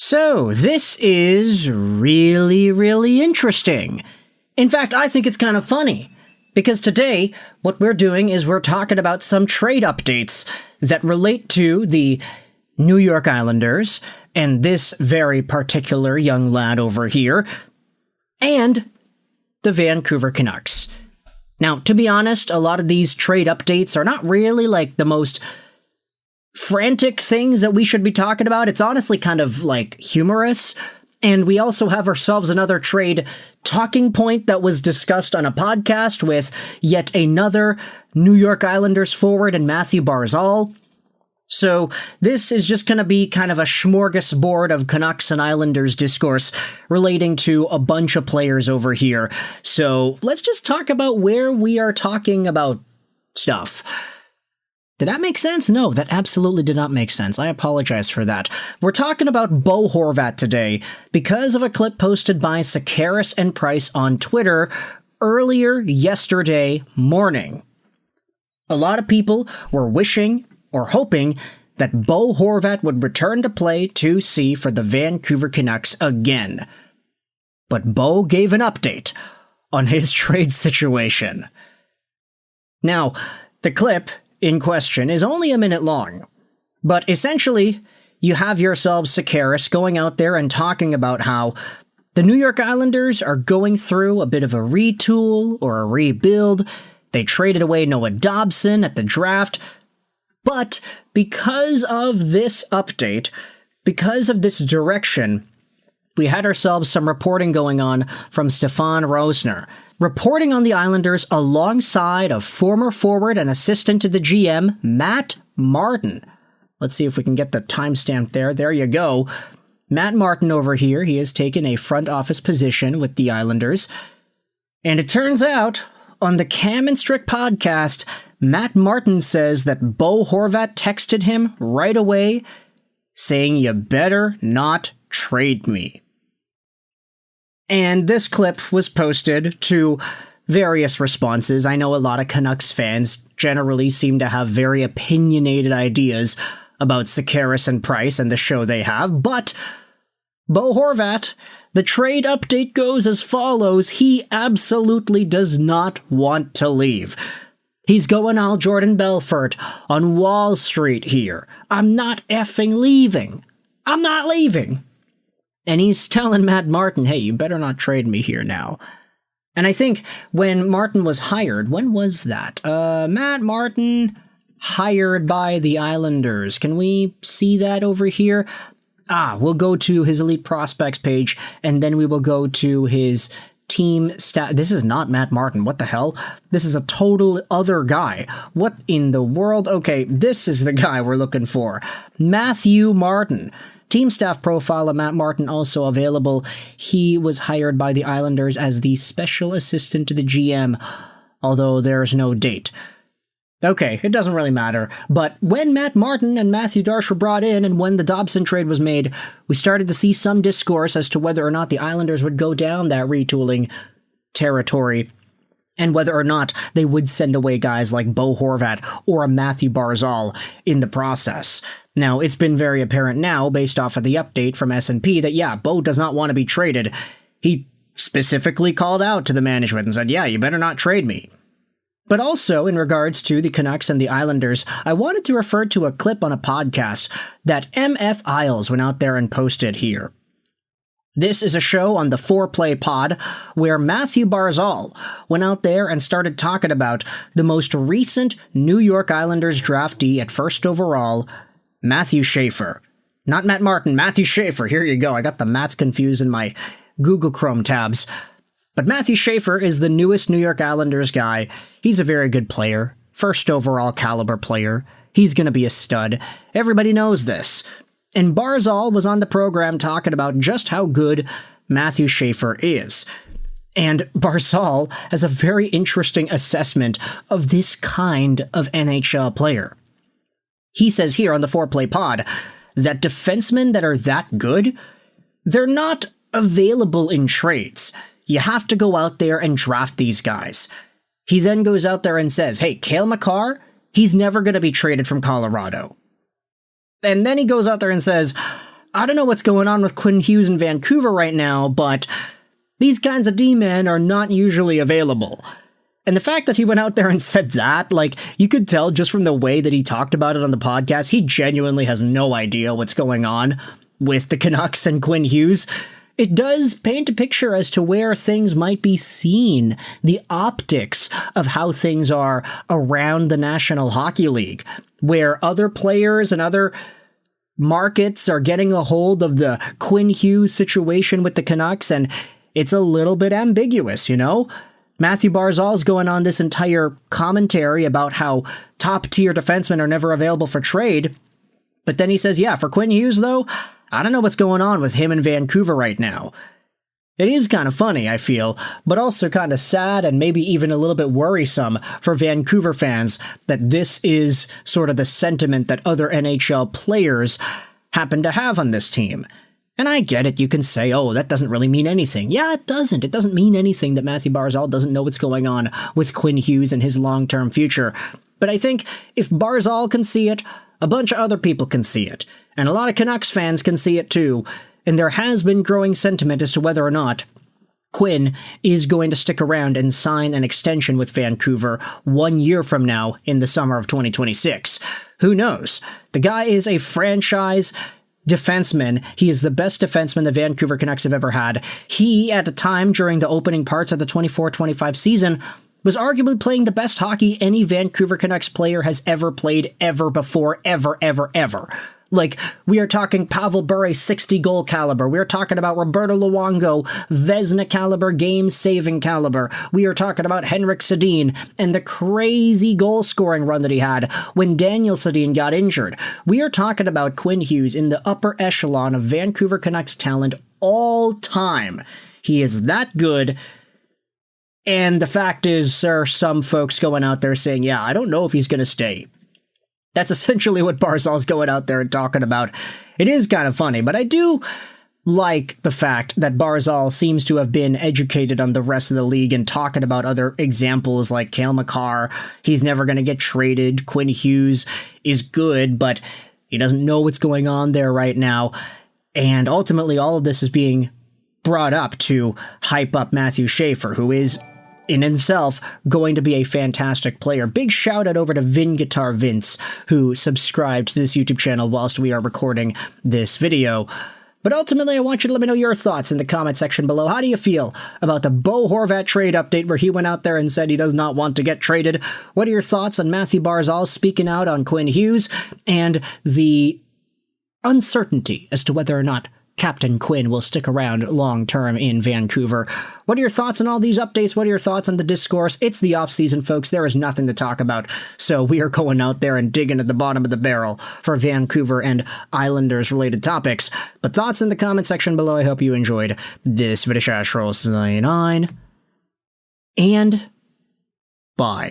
So, this is really interesting. In fact, I think it's kind of funny. Because today, what we're doing is we're talking about some trade updates that relate to the New York Islanders and this very particular young lad over here, and the Vancouver Canucks. Now, to be honest, a lot of these trade updates are not really like the most frantic things that we should be talking about. It's honestly kind of like humorous. And we also have ourselves another trade talking point that was discussed on a podcast with yet another New York Islanders forward and Mathew Barzal. So this is just going to be kind of a smorgasbord of Canucks and Islanders discourse relating to a bunch of players over here. So let's just talk about where we are talking about stuff. Did that make sense? No, that absolutely did not make sense. I apologize for that. We're talking about Bo Horvat today because of a clip posted by Schaefer and Price on Twitter earlier yesterday morning. A lot of people were wishing or hoping that Bo Horvat would return to play 2C for the Vancouver Canucks again. But Bo gave an update on his trade situation. Now, the clip in question is only a minute long, but essentially, you have yourselves Schaefer going out there and talking about how the New York Islanders are going through a bit of a retool or a rebuild. They traded away Noah Dobson at the draft, but because of this update, because of this direction, we had ourselves some reporting going on from Stefan Rosner, reporting on the Islanders alongside of former forward and assistant to the GM, Matt Martin. Let's see if we can get the timestamp there. There you go. Matt Martin over here, he has taken a front office position with the Islanders. And it turns out, on the Cam and Strick podcast, Matt Martin says that Bo Horvat texted him right away saying, "You better not trade me." And this clip was posted to various responses. I know a lot of Canucks fans generally seem to have very opinionated ideas about Schaefer and Price and the show they have, but Bo Horvat, the trade update goes as follows. He absolutely does not want to leave. He's going all Jordan Belfort on Wall Street here. "I'm not effing leaving. I'm not leaving." And he's telling Matt Martin, "Hey, you better not trade me here now." And I think when Martin was hired, when was that? Matt Martin hired by the Islanders. Can we see that over here? We'll go to his Elite Prospects page, and then we will go to his team stat. This is not Matt Martin. What the hell? This is a total other guy. What in the world? Okay, this is the guy we're looking for. Matthew Martin. Team staff profile of Matt Martin also available. He was hired by the Islanders as the special assistant to the GM, although there's no date. Okay, it doesn't really matter, but when Matt Martin and Matthew Darche were brought in and when the Dobson trade was made, we started to see some discourse as to whether or not the Islanders would go down that retooling territory and whether or not they would send away guys like Bo Horvat or a Mathew Barzal in the process. Now, it's been very apparent now, based off of the update from S&P, that yeah, Bo does not want to be traded. He specifically called out to the management and said, "Yeah, you better not trade me." But also, in regards to the Canucks and the Islanders, I wanted to refer to a clip on a podcast that MF Isles went out there and posted here. This is a show on the Foreplay Pod where Mathew Barzal went out there and started talking about the most recent New York Islanders draftee at first overall, Matthew Schaefer. Not Matt Martin, Matthew Schaefer. Here you go. I got the Matts confused in my Google Chrome tabs. But Matthew Schaefer is the newest New York Islanders guy. He's a very good player. First overall caliber player. He's going to be a stud. Everybody knows this. And Barzal was on the program talking about just how good Matthew Schaefer is. And Barzal has a very interesting assessment of this kind of NHL player. He says here on the Foreplay Pod that defensemen that are that good, they're not available in trades. You have to go out there and draft these guys. He then goes out there and says, hey, Cale Makar, he's never going to be traded from Colorado. And then he goes out there and says, I don't know what's going on with Quinn Hughes in Vancouver right now, but these kinds of D-men are not usually available. And the fact that he went out there and said that, like, you could tell just from the way that he talked about it on the podcast, he genuinely has no idea what's going on with the Canucks and Quinn Hughes. It does paint a picture as to where things might be seen, the optics of how things are around the National Hockey League, where other players and other markets are getting a hold of the Quinn Hughes situation with the Canucks, and it's a little bit ambiguous, you know? Mathew Barzal's going on this entire commentary about how top-tier defensemen are never available for trade, but then he says, yeah, for Quinn Hughes, though, I don't know what's going on with him in Vancouver right now. It is kind of funny, I feel, but also kind of sad and maybe even a little bit worrisome for Vancouver fans that this is sort of the sentiment that other NHL players happen to have on this team. And I get it, you can say, oh, that doesn't really mean anything. Yeah, it doesn't. It doesn't mean anything that Mathew Barzal doesn't know what's going on with Quinn Hughes and his long-term future. But I think if Barzal can see it, a bunch of other people can see it. And a lot of Canucks fans can see it too. And there has been growing sentiment as to whether or not Quinn is going to stick around and sign an extension with Vancouver 1 year from now in the summer of 2026. Who knows? The guy is a franchise defenseman. He is the best defenseman the Vancouver Canucks have ever had. He, at a time during the opening parts of the 24-25 season, was arguably playing the best hockey any Vancouver Canucks player has ever played ever before, ever. Like, we are talking Pavel Bure 60-goal caliber. We are talking about Roberto Luongo, Vezina caliber, game-saving caliber. We are talking about Henrik Sedin and the crazy goal-scoring run that he had when Daniel Sedin got injured. We are talking about Quinn Hughes in the upper echelon of Vancouver Canucks talent all time. He is that good. And the fact is, there are some folks going out there saying, yeah, I don't know if he's going to stay. That's essentially what Barzal's going out there and talking about. It is kind of funny, but I do like the fact that Barzal seems to have been educated on the rest of the league and talking about other examples like Cale Makar. He's never going to get traded. Quinn Hughes is good, but he doesn't know what's going on there right now. And ultimately, all of this is being brought up to hype up Matthew Schaefer, who is in himself going to be a fantastic player. Big shout out over to Vin Guitar Vince, who subscribed to this YouTube channel whilst we are recording this video. But ultimately, I want you to let me know your thoughts in the comment section below. How do you feel about the Bo Horvat trade update where he went out there and said he does not want to get traded? What are your thoughts on Mathew Barzal speaking out on Quinn Hughes and the uncertainty as to whether or not Captain Quinn will stick around long-term in Vancouver? What are your thoughts on all these updates? What are your thoughts on the discourse? It's the off-season, folks. There is nothing to talk about, so we are going out there and digging at the bottom of the barrel for Vancouver and Islanders-related topics. But thoughts in the comment section below. I hope you enjoyed this video. And bye.